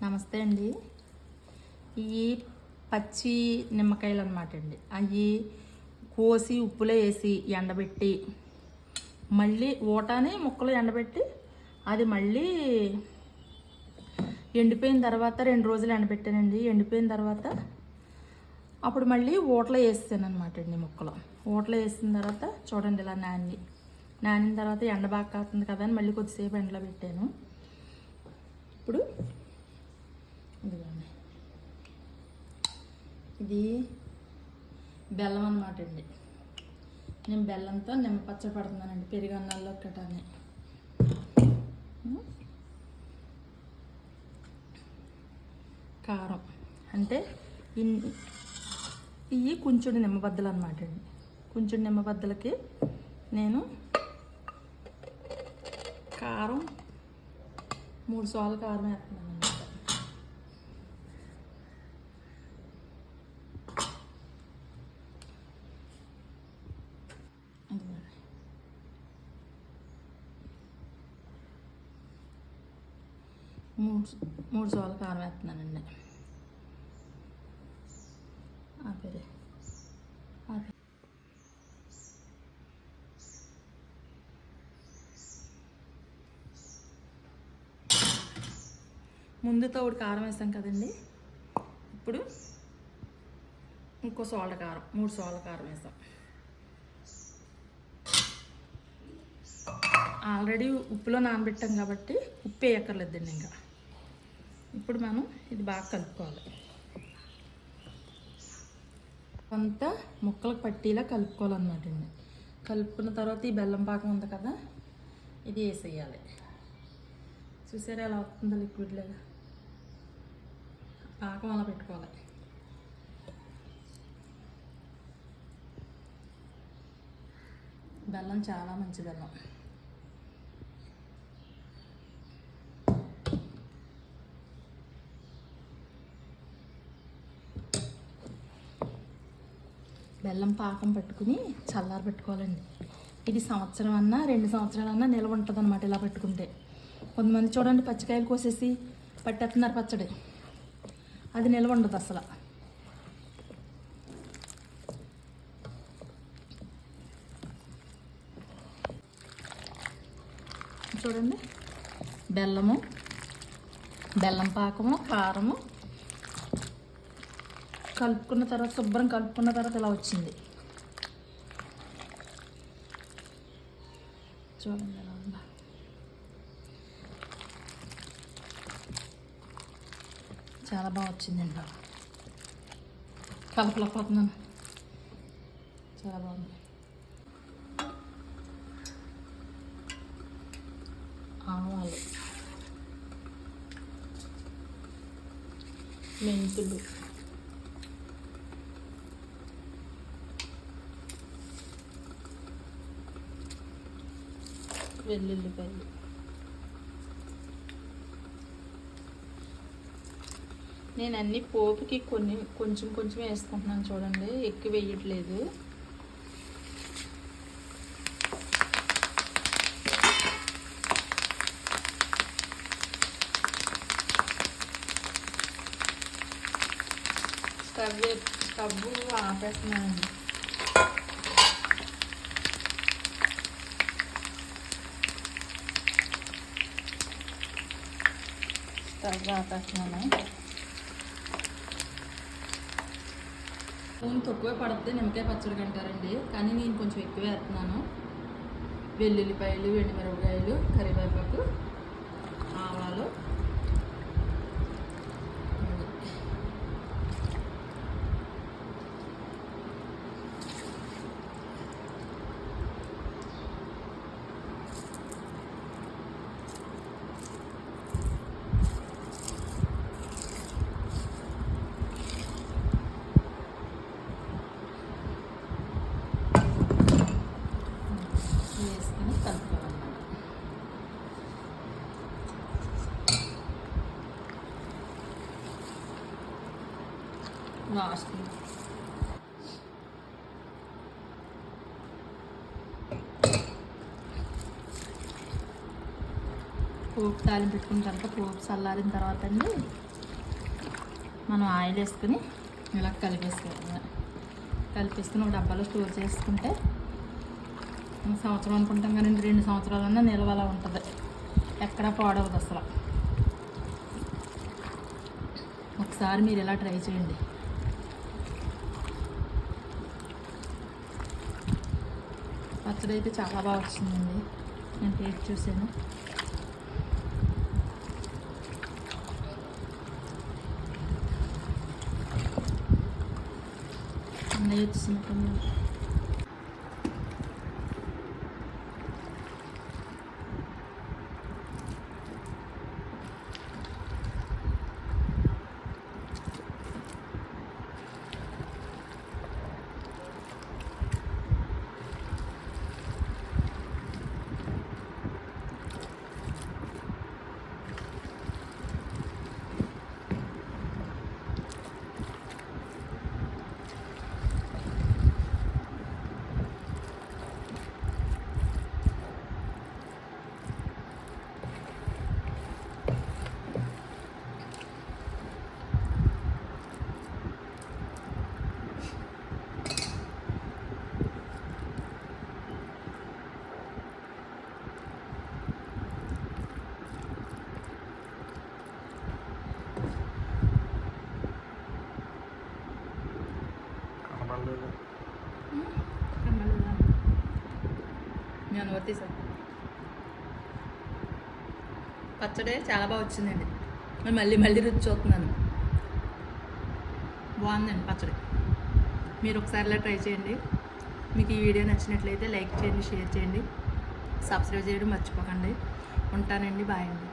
నమస్తే అండి. ఈ పచ్చి నిమ్మకాయలు అన్నమాట అండి. అవి కోసి ఉప్పులో వేసి ఎండబెట్టి మళ్ళీ ఊటాని ముక్కలు ఎండబెట్టి అది మళ్ళీ ఎండిపోయిన తర్వాత 2 రోజులు ఎండబెట్టానండి. ఎండిపోయిన తర్వాత అప్పుడు మళ్ళీ ఊటలో వేస్తాను అనమాట అండి. ముక్కలు ఊటలో వేసిన తర్వాత చూడండి ఇలా నానిన తర్వాత ఎండ బాగా కాస్తుంది కదా అని మళ్ళీ కొద్దిసేపు ఎండలో పెట్టాను. ఇప్పుడు ఇది బెల్లం అన్నమాట అండి. నేను బెల్లంతో నిమ్మపచ్చడి పడుతున్నానండి పెరుగన్నాల్లో కటాని. కారం అంటే ఇవి కొంచెం నిమ్మబద్దలు అన్నమాట అండి. కొంచెం నిమ్మబద్దలకి నేను కారం 3 సార్లు కారం వేస్తున్నాను అన్నమాట. మూడు సార్లు కారం వేస్తున్నానండి. ముందు తోడు కారం వేసాం కదండి. ఇప్పుడు ఇంకో సాల్ట్ కారం 3 సార్లు కారం వేసాం. ఆల్రెడీ ఉప్పులో నానబెట్టాం కాబట్టి ఉప్పు వేయక్కర్లేదండి. ఇంకా ఇప్పుడు మనం ఇది బాగా కలుపుకోవాలి. అంతా ముక్కలకు పట్టీలా కలుపుకోవాలన్నమాట అండి. కలుపుకున్న తర్వాత ఈ బెల్లం పాకం ఉంది కదా ఇది వేసేయాలి. చూసారా ఎలా వస్తుందో లిక్విడ్ లాగా. పాకం అలా పెట్టుకోవాలి. బెల్లం చాలా మంచి బెల్లం. బెల్లం పాకం పట్టుకుని చల్లారి పెట్టుకోవాలండి. ఇది సంవత్సరం అన్నా 2 సంవత్సరాలన్నా నిల్వ ఉంటుంది అన్నమాట ఇలా పెట్టుకుంటే. కొంతమంది చూడండి పచ్చికాయలు కోసేసి పట్టేస్తున్నారు పచ్చడి, అది నిల్వ ఉండదు అసలు. చూడండి బెల్లం పాకము కారము కలుపుకున్న తర్వాత శుభ్రం కలుపుకున్న తర్వాత ఇలా వచ్చింది. చూడండి ఎలా ఉందా. చాలా బాగా వచ్చిందండి. కలపలేకపోతున్నాను. చాలా బాగుంది. ఆవాలు, మెంతులు, వెల్లుల్లిపాయలు, నేను అన్ని పోపుకి కొంచెం వేసుకుంటున్నాను చూడండి, ఎక్కువ వేయట్లేదు. స్టవ్ ఆపేస్తున్నానండి. స్టవ్ ఆపేస్తున్నాను. నూనె తక్కువే పడుతుంది నిమ్మకాయ పచ్చడికి అంటారండి, కానీ నేను కొంచెం ఎక్కువ వేస్తున్నాను. వెల్లుల్లిపాయలు, ఎండుమిరపకాయలు, కరివేపాకు, ఆవాలు, వేసుకొని కలుపుకోవాలన్నమాట. లాస్ట్ పోపు తాలింపు పెట్టుకున్న తర్వాత పోపు చల్లారిన తర్వాత అండి మనం ఆయిల్ వేసుకుని ఇలా కలిపేసుకుని ఒక డబ్బాలో స్టోర్ చేసుకుంటే సంవత్సరం అనుకుంటాం కానీ 2 సంవత్సరాలన్నా నిల్వలా ఉంటుంది, ఎక్కడా పాడవదు అసలు. ఒకసారి మీరు ఇలా ట్రై చేయండి. పచ్చడి అయితే చాలా బాగా వచ్చిందండి, నేను టేస్ట్ చూసాను. అన్నయ్య వచ్చినట్టు నేను వర్తీసాను. పచ్చడి చాలా బాగా వచ్చిందండి, నేను మళ్ళీ రుచి చూస్తున్నాను. బాగుందండి పచ్చడి. మీరు ఒకసారి ఇలా ట్రై చేయండి. మీకు ఈ వీడియో నచ్చినట్లయితే లైక్ చేయండి, షేర్ చేయండి, సబ్స్క్రైబ్ చేయడం మర్చిపోకండి. ఉంటానండి, బాయ్ అండి.